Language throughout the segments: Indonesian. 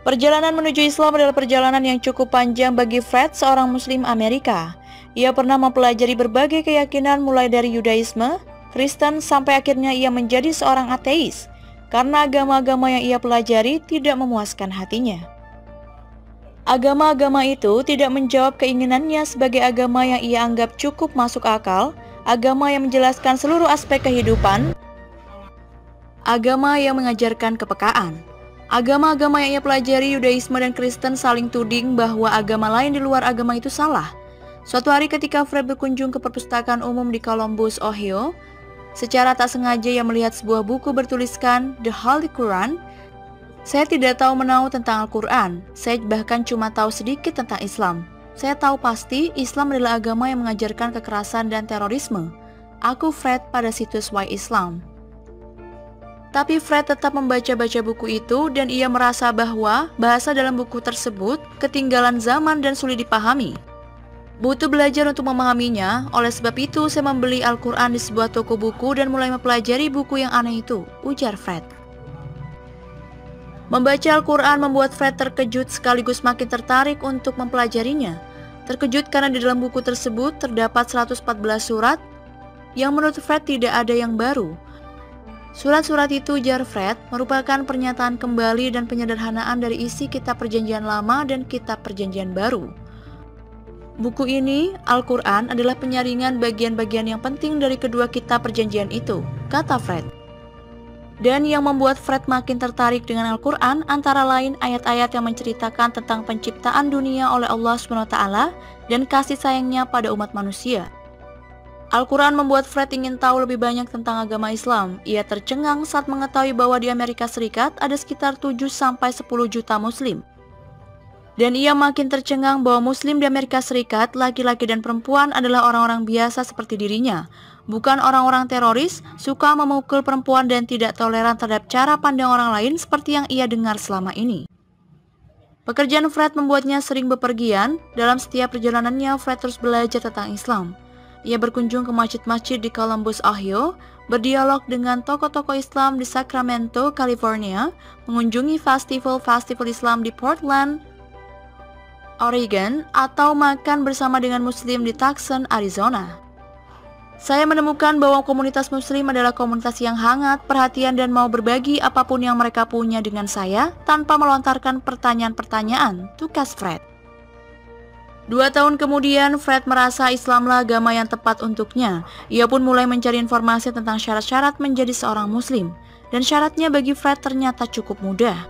Perjalanan menuju Islam adalah perjalanan yang cukup panjang bagi Fred, seorang Muslim Amerika. Ia pernah mempelajari berbagai keyakinan mulai dari Yudaisme, Kristen, sampai akhirnya ia menjadi seorang ateis, karena agama-agama yang ia pelajari tidak memuaskan hatinya. Agama-agama itu tidak menjawab keinginannya sebagai agama yang ia anggap cukup masuk akal, agama yang menjelaskan seluruh aspek kehidupan, agama yang mengajarkan kepekaan. Agama-agama yang ia pelajari, Yudaisme dan Kristen, saling tuding bahwa agama lain di luar agama itu salah. Suatu hari ketika Fred berkunjung ke perpustakaan umum di Columbus, Ohio, secara tak sengaja ia melihat sebuah buku bertuliskan The Holy Quran. Saya tidak tahu menahu tentang Al-Quran, saya bahkan cuma tahu sedikit tentang Islam. Saya tahu pasti Islam adalah agama yang mengajarkan kekerasan dan terorisme. Aku Fred pada situs Why Islam. Tapi Fred tetap membaca-baca buku itu dan ia merasa bahwa bahasa dalam buku tersebut ketinggalan zaman dan sulit dipahami. Butuh belajar untuk memahaminya, oleh sebab itu saya membeli Al-Quran di sebuah toko buku dan mulai mempelajari buku yang aneh itu, ujar Fred. Membaca Al-Quran membuat Fred terkejut sekaligus makin tertarik untuk mempelajarinya. Terkejut karena di dalam buku tersebut terdapat 114 surat yang menurut Fred tidak ada yang baru. Surat-surat itu, ujar Fred, merupakan pernyataan kembali dan penyederhanaan dari isi Kitab Perjanjian Lama dan Kitab Perjanjian Baru. Buku ini, Al-Quran, adalah penyaringan bagian-bagian yang penting dari kedua kitab perjanjian itu, kata Fred. Dan yang membuat Fred makin tertarik dengan Al-Quran antara lain ayat-ayat yang menceritakan tentang penciptaan dunia oleh Allah SWT dan kasih sayangnya pada umat manusia. Al-Quran membuat Fred ingin tahu lebih banyak tentang agama Islam. Ia tercengang saat mengetahui bahwa di Amerika Serikat ada sekitar 7-10 juta Muslim. Dan ia makin tercengang bahwa Muslim di Amerika Serikat, laki-laki dan perempuan, adalah orang-orang biasa seperti dirinya. Bukan orang-orang teroris, suka memukul perempuan dan tidak toleran terhadap cara pandang orang lain seperti yang ia dengar selama ini. Pekerjaan Fred membuatnya sering bepergian. Dalam setiap perjalanannya, Fred terus belajar tentang Islam. Ia berkunjung ke masjid-masjid di Columbus, Ohio, berdialog dengan tokoh-tokoh Islam di Sacramento, California, mengunjungi festival-festival Islam di Portland, Oregon, atau makan bersama dengan Muslim di Tucson, Arizona. Saya menemukan bahwa komunitas Muslim adalah komunitas yang hangat, perhatian, dan mau berbagi apapun yang mereka punya dengan saya tanpa melontarkan pertanyaan-pertanyaan, tukas Fred. 2 tahun kemudian, Fred merasa Islamlah agama yang tepat untuknya. Ia pun mulai mencari informasi tentang syarat-syarat menjadi seorang Muslim. Dan syaratnya bagi Fred ternyata cukup mudah.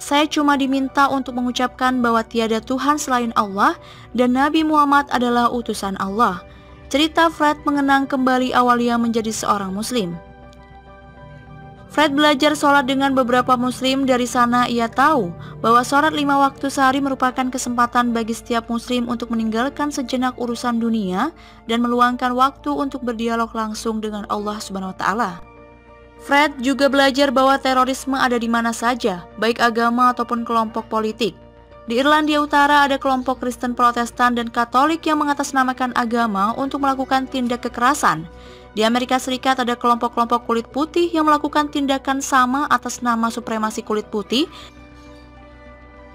Saya cuma diminta untuk mengucapkan bahwa tiada Tuhan selain Allah dan Nabi Muhammad adalah utusan Allah. Cerita Fred mengenang kembali awal ia menjadi seorang Muslim. Fred belajar sholat dengan beberapa Muslim. Dari sana ia tahu bahwa sholat 5 waktu sehari merupakan kesempatan bagi setiap Muslim untuk meninggalkan sejenak urusan dunia dan meluangkan waktu untuk berdialog langsung dengan Allah SWT. Fred juga belajar bahwa terorisme ada di mana saja, baik agama ataupun kelompok politik. Di Irlandia Utara ada kelompok Kristen Protestan dan Katolik yang mengatasnamakan agama untuk melakukan tindak kekerasan. Di Amerika Serikat ada kelompok-kelompok kulit putih yang melakukan tindakan sama atas nama supremasi kulit putih.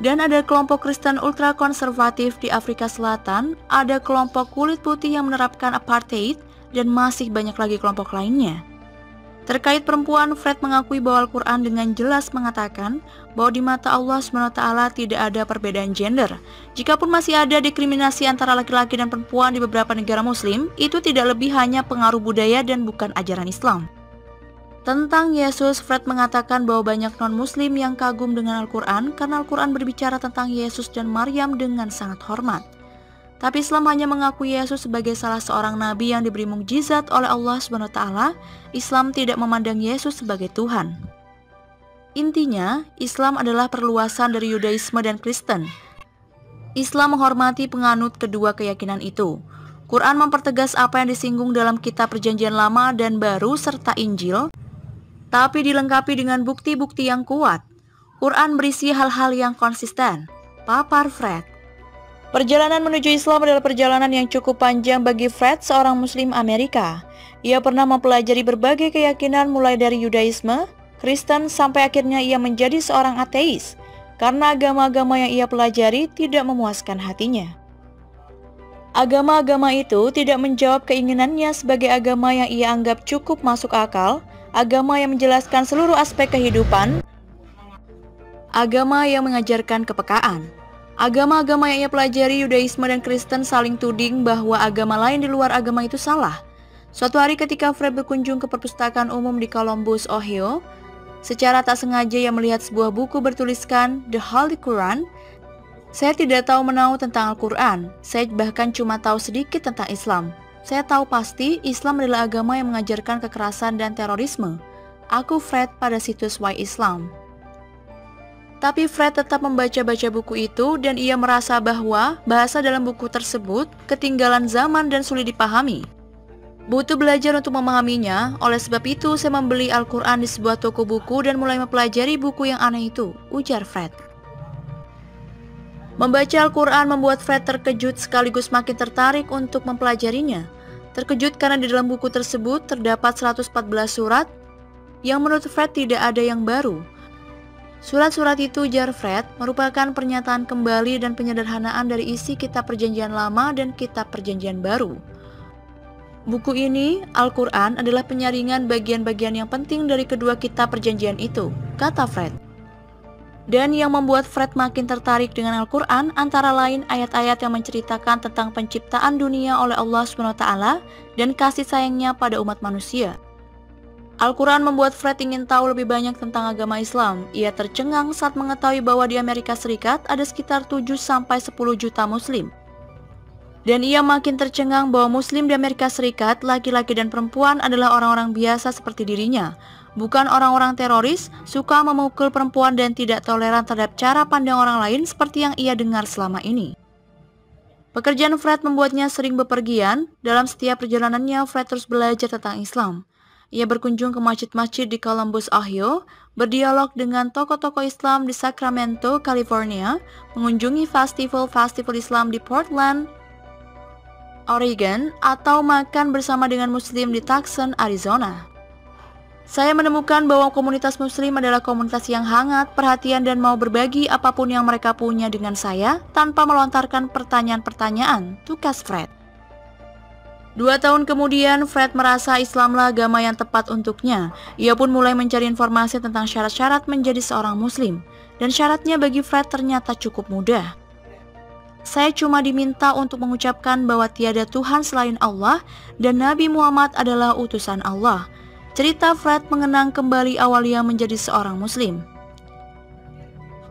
Dan ada kelompok Kristen ultrakonservatif di Afrika Selatan, ada kelompok kulit putih yang menerapkan apartheid, dan masih banyak lagi kelompok lainnya. Terkait perempuan, Fred mengakui bahwa Al-Quran dengan jelas mengatakan bahwa di mata Allah SWT tidak ada perbedaan gender. Jikapun masih ada diskriminasi antara laki-laki dan perempuan di beberapa negara Muslim, itu tidak lebih hanya pengaruh budaya dan bukan ajaran Islam. Tentang Yesus, Fred mengatakan bahwa banyak non-Muslim yang kagum dengan Al-Quran karena Al-Quran berbicara tentang Yesus dan Maryam dengan sangat hormat. Tapi Islam hanya mengakui Yesus sebagai salah seorang nabi yang diberi mukjizat oleh Allah SWT. Islam tidak memandang Yesus sebagai Tuhan. Intinya, Islam adalah perluasan dari Yudaisme dan Kristen. Islam menghormati penganut kedua keyakinan itu. Quran mempertegas apa yang disinggung dalam Kitab Perjanjian Lama dan Baru serta Injil, tapi dilengkapi dengan bukti-bukti yang kuat. Quran berisi hal-hal yang konsisten, papar Fred. Perjalanan menuju Islam adalah perjalanan yang cukup panjang bagi Fred, seorang Muslim Amerika. Ia pernah mempelajari berbagai keyakinan mulai dari Yudaisme, Kristen, sampai akhirnya ia menjadi seorang ateis. karena agama-agama yang ia pelajari tidak memuaskan hatinya. Agama-agama itu tidak menjawab keinginannya sebagai agama yang ia anggap cukup masuk akal, agama yang menjelaskan seluruh aspek kehidupan, agama yang mengajarkan kepekaan. Agama-agama yang ia pelajari, Yudaisme dan Kristen, saling tuding bahwa agama lain di luar agama itu salah. Suatu hari ketika Fred berkunjung ke perpustakaan umum di Columbus, Ohio, secara tak sengaja ia melihat sebuah buku bertuliskan The Holy Quran. Saya tidak tahu menahu tentang Al-Quran, saya bahkan cuma tahu sedikit tentang Islam. Saya tahu pasti Islam adalah agama yang mengajarkan kekerasan dan terorisme. Aku Fred pada situs Why Islam. Tapi Fred tetap membaca-baca buku itu dan ia merasa bahwa bahasa dalam buku tersebut ketinggalan zaman dan sulit dipahami. Butuh belajar untuk memahaminya, oleh sebab itu saya membeli Al-Quran di sebuah toko buku dan mulai mempelajari buku yang aneh itu, ujar Fred. Membaca Al-Quran membuat Fred terkejut sekaligus makin tertarik untuk mempelajarinya. Terkejut karena di dalam buku tersebut terdapat 114 surat yang menurut Fred tidak ada yang baru. Surat-surat itu, ujar Fred, merupakan pernyataan kembali dan penyederhanaan dari isi kitab Perjanjian Lama dan kitab Perjanjian Baru. Buku ini, Al-Quran, adalah penyaringan bagian-bagian yang penting dari kedua kitab Perjanjian itu, kata Fred. Dan yang membuat Fred makin tertarik dengan Al-Quran antara lain ayat-ayat yang menceritakan tentang penciptaan dunia oleh Allah SWT dan kasih sayangnya pada umat manusia. Al-Quran membuat Fred ingin tahu lebih banyak tentang agama Islam. Ia tercengang saat mengetahui bahwa di Amerika Serikat ada sekitar 7-10 juta muslim. Dan ia makin tercengang bahwa muslim di Amerika Serikat, laki-laki dan perempuan, adalah orang-orang biasa seperti dirinya. Bukan orang-orang teroris, suka memukul perempuan dan tidak toleran terhadap cara pandang orang lain seperti yang ia dengar selama ini. Pekerjaan Fred membuatnya sering bepergian. Dalam setiap perjalanannya, Fred terus belajar tentang Islam. Ia berkunjung ke masjid-masjid di Columbus, Ohio, berdialog dengan tokoh-tokoh Islam di Sacramento, California, mengunjungi festival-festival Islam di Portland, Oregon, atau makan bersama dengan muslim di Tucson, Arizona. Saya menemukan bahwa komunitas muslim adalah komunitas yang hangat, perhatian, dan mau berbagi apapun yang mereka punya dengan saya tanpa melontarkan pertanyaan-pertanyaan, tukas Fred. 2 tahun kemudian, Fred merasa Islamlah agama yang tepat untuknya. Ia pun mulai mencari informasi tentang syarat-syarat menjadi seorang muslim. Dan syaratnya bagi Fred ternyata cukup mudah. Saya cuma diminta untuk mengucapkan bahwa tiada Tuhan selain Allah dan Nabi Muhammad adalah utusan Allah. Cerita Fred mengenang kembali awal ia menjadi seorang muslim.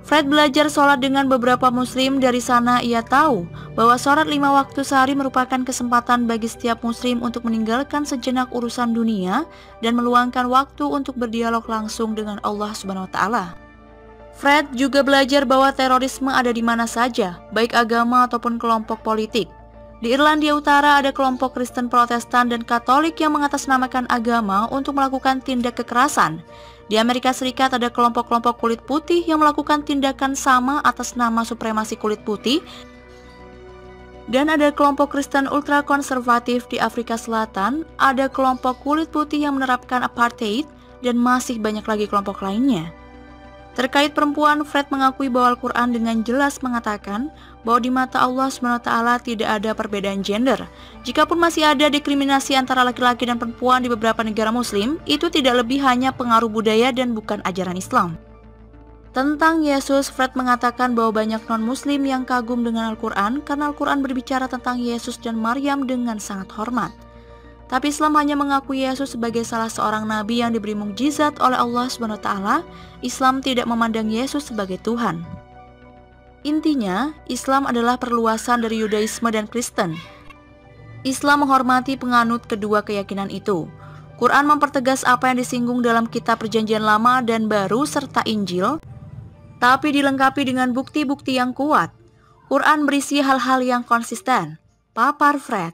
Fred belajar sholat dengan beberapa muslim. Dari sana ia tahu bahwa sholat 5 waktu sehari merupakan kesempatan bagi setiap muslim untuk meninggalkan sejenak urusan dunia dan meluangkan waktu untuk berdialog langsung dengan Allah SWT. Fred juga belajar bahwa terorisme ada di mana saja, baik agama ataupun kelompok politik. Di Irlandia Utara ada kelompok Kristen Protestan dan Katolik yang mengatasnamakan agama untuk melakukan tindak kekerasan. Di Amerika Serikat ada kelompok-kelompok kulit putih yang melakukan tindakan sama atas nama supremasi kulit putih. Dan ada kelompok Kristen ultrakonservatif di Afrika Selatan, ada kelompok kulit putih yang menerapkan apartheid, dan masih banyak lagi kelompok lainnya. Terkait perempuan, Fred mengakui bahwa Al-Quran dengan jelas mengatakan bahwa di mata Allah SWT tidak ada perbedaan gender. Jikapun masih ada diskriminasi antara laki-laki dan perempuan di beberapa negara muslim, itu tidak lebih hanya pengaruh budaya dan bukan ajaran Islam. Tentang Yesus, Fred mengatakan bahwa banyak non-muslim yang kagum dengan Al-Quran karena Al-Quran berbicara tentang Yesus dan Maryam dengan sangat hormat. Tapi Islam hanya mengakui Yesus sebagai salah seorang nabi yang diberi mukjizat oleh Allah SWT. Islam tidak memandang Yesus sebagai Tuhan. Intinya, Islam adalah perluasan dari Yudaisme dan Kristen. Islam menghormati penganut kedua keyakinan itu. Quran mempertegas apa yang disinggung dalam kitab Perjanjian Lama dan Baru serta Injil, tapi dilengkapi dengan bukti-bukti yang kuat. Quran berisi hal-hal yang konsisten. Papar Fred.